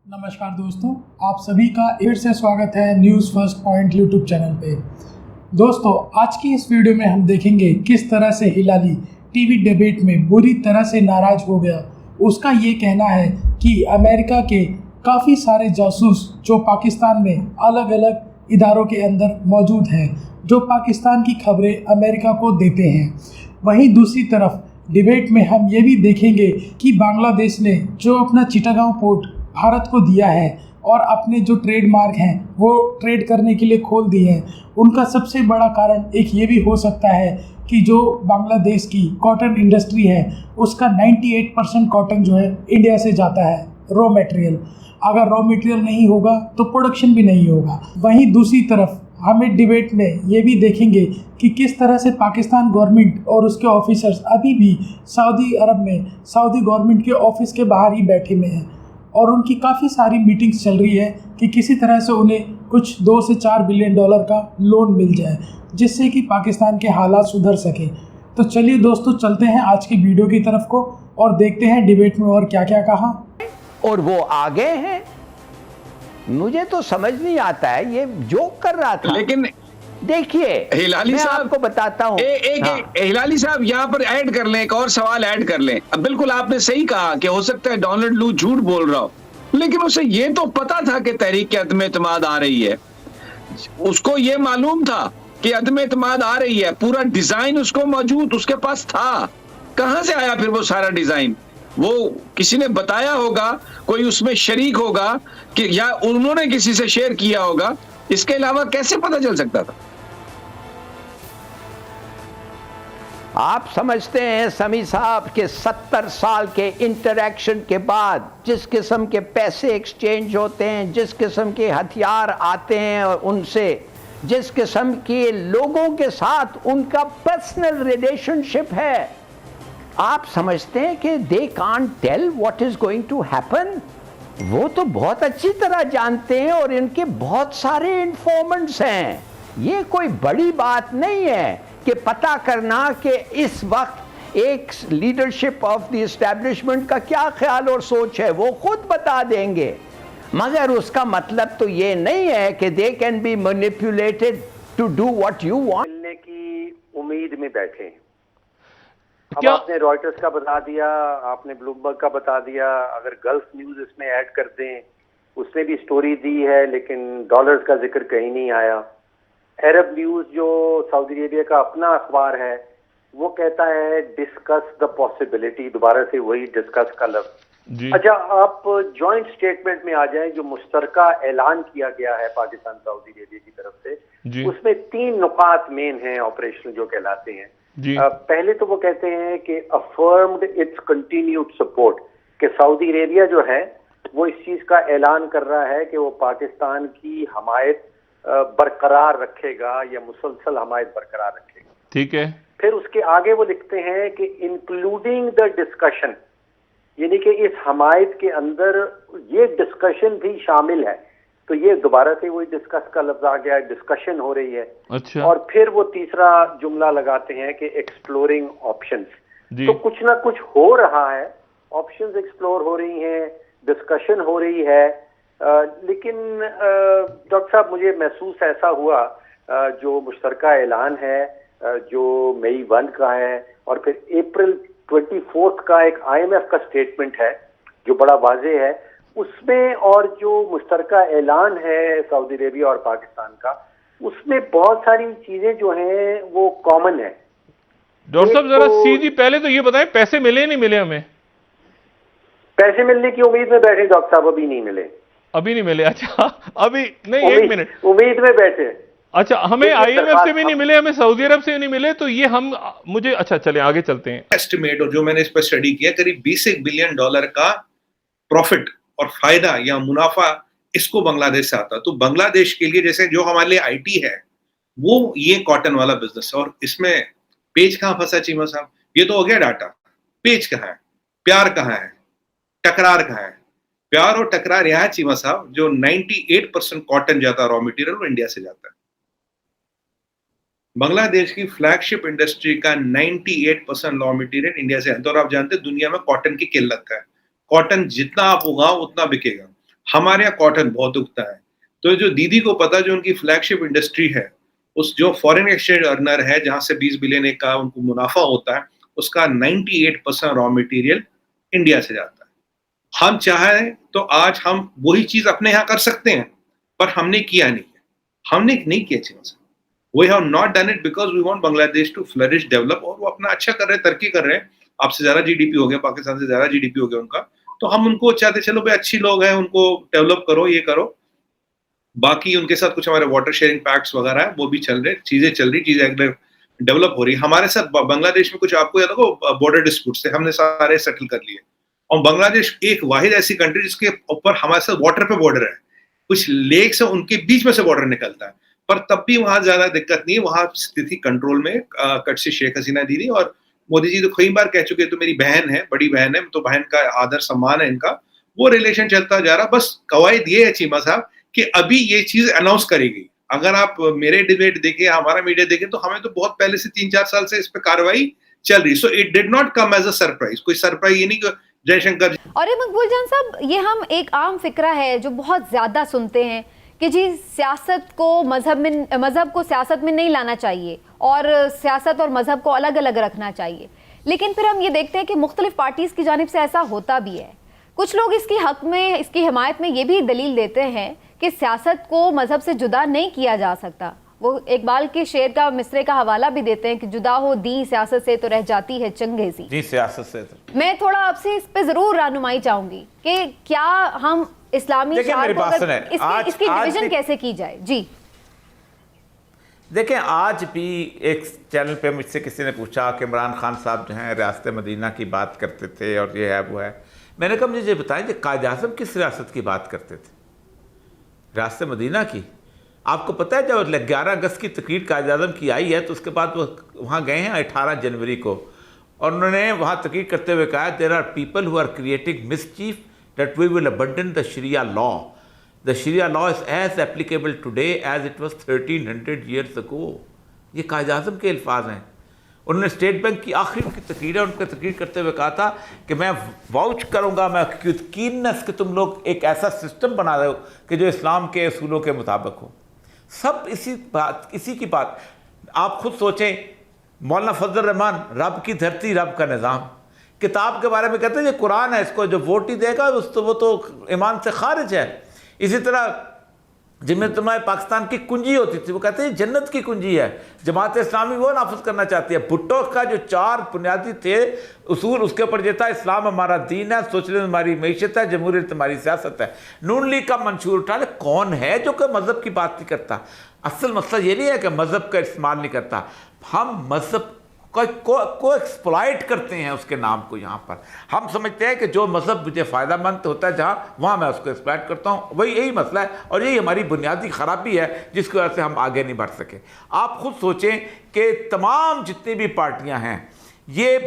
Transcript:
नमस्कार दोस्तों, आप सभी का फिर से स्वागत है news first point YouTube channel पे। दोस्तों, आज की इस वीडियो में हम देखेंगे किस तरह से हिलाली टीवी डिबेट में बुरी तरह से नाराज हो गया। उसका ये कहना है कि अमेरिका के काफ़ी सारे जासूस जो पाकिस्तान में अलग अलग इदारों के अंदर मौजूद हैं, जो पाकिस्तान की खबरें अमेरिका को देते हैं। वहीं दूसरी तरफ डिबेट में हम ये भी देखेंगे कि बांग्लादेश ने जो अपना चिटागांव पोर्ट भारत को दिया है और अपने जो ट्रेडमार्क हैं वो ट्रेड करने के लिए खोल दिए हैं, उनका सबसे बड़ा कारण एक ये भी हो सकता है कि जो बांग्लादेश की कॉटन इंडस्ट्री है उसका 98% कॉटन जो है इंडिया से जाता है रॉ मटेरियल। अगर रॉ मटेरियल नहीं होगा तो प्रोडक्शन भी नहीं होगा। वहीं दूसरी तरफ हम इस डिबेट में ये भी देखेंगे कि किस तरह से पाकिस्तान गवर्नमेंट और उसके ऑफिसर्स अभी भी सऊदी अरब में सऊदी गवर्नमेंट के ऑफिस के बाहर ही बैठे हुए हैं और उनकी काफ़ी सारी मीटिंग्स चल रही है कि किसी तरह से उन्हें कुछ 2 से 4 बिलियन डॉलर का लोन मिल जाए जिससे कि पाकिस्तान के हालात सुधर सके। तो चलिए दोस्तों, चलते हैं आज की वीडियो की तरफ को और देखते हैं डिबेट में और क्या क्या कहा। और वो आगे हैं। मुझे तो समझ नहीं आता है, ये जोक कर रहा था। लेकिन देखिए हिलाली साहब, आपको बताता हूं। हिलाली साहब यहाँ पर ऐड कर लें, एक और सवाल ऐड कर लें। अब बिल्कुल आपने सही कहा कि हो सकता है डोनाल्ड लू झूठ बोल रहा हो, लेकिन उसे ये तो पता था कि तहरीक अदम एतमाद आ रही है। उसको ये मालूम था कि अदम एतमाद आ रही है, पूरा डिजाइन उसको मौजूद उसके पास था। कहां से आया फिर वो सारा डिजाइन? वो किसी ने बताया होगा, कोई उसमें शरीक होगा कि या उन्होंने किसी से शेयर किया होगा। इसके अलावा कैसे पता चल सकता था? आप समझते हैं समी साहब के 70 साल के इंटरैक्शन के बाद जिस किस्म के पैसे एक्सचेंज होते हैं, जिस किस्म के हथियार आते हैं और उनसे जिस किस्म के लोगों के साथ उनका पर्सनल रिलेशनशिप है, आप समझते हैं कि they can't tell what is going to happen? वो तो बहुत अच्छी तरह जानते हैं और इनके बहुत सारे इन्फॉर्मेंट्स हैं। ये कोई बड़ी बात नहीं है कि पता करना कि इस वक्त एक लीडरशिप ऑफ द एस्टैब्लिशमेंट का क्या ख्याल और सोच है, वो खुद बता देंगे। मगर उसका मतलब तो ये नहीं है कि they can be manipulated to do what you want. मिलने की उम्मीद में बैठे हैं। अब आपने रॉयटर्स का बता दिया, आपने ब्लूमबर्ग का बता दिया, अगर गल्फ न्यूज इसमें ऐड कर दें, उसने भी स्टोरी दी है लेकिन डॉलर्स का जिक्र कहीं नहीं आया। अरब न्यूज जो सऊदी अरेबिया का अपना अखबार है वो कहता है डिस्कस द पॉसिबिलिटी, दोबारा से वही डिस्कस का लफ्ज। अच्छा, आप जॉइंट स्टेटमेंट में आ जाएं जो मुश्तरका ऐलान किया गया है पाकिस्तान सऊदी अरेबिया की तरफ से, उसमें 3 नुकात मेन हैं ऑपरेशनल जो कहलाते हैं। पहले तो वो कहते हैं कि अफर्म्ड इट्स कंटिन्यूड सपोर्ट, कि सऊदी अरेबिया जो है वो इस चीज का ऐलान कर रहा है कि वो पाकिस्तान की हमायत बरकरार रखेगा या मुसलसल हमायत बरकरार रखेगा। ठीक है। फिर उसके आगे वो लिखते हैं कि इंक्लूडिंग द डिस्कशन, यानी कि इस हमायत के अंदर ये डिस्कशन भी शामिल है। तो ये दोबारा से वही डिस्कस का लफ्ज आ गया है, डिस्कशन हो रही है। अच्छा। और फिर वो तीसरा जुमला लगाते हैं कि एक्सप्लोरिंग ऑप्शंस। तो कुछ ना कुछ हो रहा है, ऑप्शंस एक्सप्लोर हो रही हैं, डिस्कशन हो रही है। लेकिन डॉक्टर साहब, मुझे महसूस ऐसा हुआ जो मुश्तरका ऐलान है जो मई 1 का है और फिर अप्रैल 24 का एक IMF का स्टेटमेंट है जो बड़ा वाज़ेह है, उसमें और जो मुश्तरका ऐलान है सऊदी अरेबिया और पाकिस्तान का, उसमें बहुत सारी चीजें जो हैं वो कॉमन है। डॉक्टर साहब जरा सीधी पहले तो ये बताएं, पैसे मिले नहीं मिले? हमें पैसे मिलने की उम्मीद में बैठे डॉक्टर साहब, अभी नहीं मिले। अभी नहीं मिले? अच्छा, अभी नहीं, एक मिनट, उम्मीद में बैठे। अच्छा, हमें IMF से भी नहीं मिले, हमें सऊदी अरब से भी नहीं मिले, तो ये मुझे अच्छा, चले आगे चलते हैं। एस्टिमेट और जो मैंने इस पर स्टडी किया, करीब 20 बिलियन डॉलर का प्रॉफिट और फायदा या मुनाफा इसको बांग्लादेश से आता। तो बांग्लादेश के लिए, जैसे जो हमारे लिए IT है वो ये कॉटन वाला बिजनेस है। और इसमें पेज कहां फंसा चीमा साहब? ये तो हो गया डाटा, पेज कहां है, प्यार कहां है, टकरार कहां है? प्यार और टकरार यह है चीमा साहब, जो 98% कॉटन जाता है रॉ मटेरियल, वो इंडिया से जाता है। बांग्लादेश की फ्लैगशिप इंडस्ट्री का 98% रॉ मटेरियल इंडिया से आता है। और आप जानते हैं दुनिया में कॉटन की किल्लत है, कॉटन जितना आप उगाओ उतना बिकेगा। हमारे यहाँ कॉटन बहुत उगता है। तो जो दीदी को पता, जो उनकी फ्लैगशिप इंडस्ट्री है, उस जो फॉरेन एक्सचेंज अर्नर है, जहां से 20 बिलियन एक का उनको मुनाफा होता है, उसका 98% रॉ मटेरियल इंडिया से जाता है। हम चाहें तो आज हम वही चीज अपने यहाँ कर सकते हैं, पर हमने किया नहीं है। हमने नहीं किया चीज। We have not done it because we want Bangladesh to flourish, develop, और वो अपना अच्छा कर रहे हैं, तरक्की कर रहे हैं। आपसे ज्यादा जीडीपी हो गया, पाकिस्तान से ज्यादा जीडीपी हो गया उनका, तो हम उनको चाहते चलो भाई अच्छी लोग हैं, उनको डेवलप करो, ये करो। बाकी उनके साथ कुछ हमारे वाटर शेयरिंग पैक्ट्स वगैरह है, वो भी चल रहे, चीजें चल रही, चीजें डेवलप हो रही। हमारे साथ बांग्लादेश में कुछ आपको याद होगा बॉर्डर डिस्प्यूट्स थे, हमने सारे सेटल कर लिए। और बांग्लादेश एक वाहिद ऐसी कंट्री जिसके ऊपर हमारे साथ वाटर पे बॉर्डर है, कुछ लेक्स है उनके बीच में से बॉर्डर निकलता है, पर तब भी वहां ज्यादा दिक्कत नहीं है, वहां स्थिति कंट्रोल में। कट से शेख हसीना दीदी और मोदी जी तो कई बार कह चुके, तो मेरी बहन है, बड़ी बहन है, तो बहन का आदर सम्मान है इनका, वो रिलेशन चलता जा रहा। बस कवायद ये है चीमा साहब कि अभी ये चीज अनाउंस करेगी। अगर आप मेरे डिबेट देखें, हमारा मीडिया देखें, तो हमें तो बहुत पहले से 3-4 साल से इस पे कार्रवाई चल रही। So it did not come as a surprise. कोई सरप्राइज ये नहीं कि जयशंकर जी। और ये मकबूल जान साहब, ये हम एक आम फिक्रा है जो बहुत ज्यादा सुनते हैं कि जी सियासत को मजहब को सियासत में नहीं लाना चाहिए और सियासत और मजहब को अलग अलग रखना चाहिए। लेकिन फिर हम ये देखते हैं कि मुख्तलिफ पार्टीज की जानिब से ऐसा होता भी है। कुछ लोग इसकी हक में, इसकी हिमायत में ये भी दलील देते हैं कि सियासत को मजहब से जुदा नहीं किया जा सकता। वो इकबाल के शेर का, मिसरे का हवाला भी देते हैं कि जुदा हो दी सियासत से तो रह जाती है चंगेजी। जी, सियासत से तो मैं थोड़ा आपसे इस पे जरूर रहनुमाई चाहूंगी कि क्या हम इस्लामी शार को इसकी डिवीजन कैसे की जाए। जी देखें, आज भी एक चैनल पे मुझसे किसी ने पूछा कि इमरान खान साहब जो हैं रियासत मदीना की बात करते थे और ये है वो है। मैंने कहा मुझे बताएं कि कायद आज़म किस रियासत की बात करते थे? रियासत मदीना की। आपको पता है जब 11 अगस्त की तकरीर कायद आज़म की आई है तो उसके बाद वो वहाँ गए हैं 18 जनवरी को, और उन्होंने वहाँ तकरीर करते हुए कहा, there are people who are creating mischief that we will abandon the Sharia law. The Sharia law is as applicable today as it was 1300 years ago. ये कायद आज़म के अल्फाज हैं। उन्होंने स्टेट बैंक की आखिरी की तकरीर है, उनका तकरीर करते हुए कहा था कि मैं वाउच करूँगा, मैं यकीनन कि तुम लोग एक ऐसा सिस्टम बना रहे हो कि जो इस्लाम के असूलों के मुताबिक हो। सब इसी की बात। आप खुद सोचें, मौलाना फजल रहमान, रब की धरती रब का निज़ाम, किताब के बारे में कहते हैं ये कुरान है, इसको जो वोट ही देगा वो तो ईमान से खारिज है। इसी तरह जिम्मत पाकिस्तान की कुंजी होती थी, वो कहते हैं जन्नत की कुंजी है, जमात इस्लामी वो नाफिज करना चाहती है। भुट्टो का जो 4 बुनियादी थे उसूल, उसके ऊपर ये था इस्लाम हमारा दीन है, सोशलिज्म हमारी मैशत है, जमहूरियत हमारी सियासत है। नून लीग का मंशूर उठा ले, कौन है जो कि मज़हब की बात नहीं करता? असल मसला ये नहीं है कि मज़हब का इस्तेमाल नहीं करता, हम मज़हब को एक्सप्लॉइट करते हैं उसके नाम को। यहाँ पर हम समझते हैं कि जो मज़हब मुझे फ़ायदा मंद होता है जहाँ, वहाँ मैं उसको एक्सप्लॉइट करता हूँ। वही यही मसला है और यही हमारी बुनियादी ख़राबी है जिसकी वजह से हम आगे नहीं बढ़ सके। आप खुद सोचें कि तमाम जितनी भी पार्टियाँ हैं ये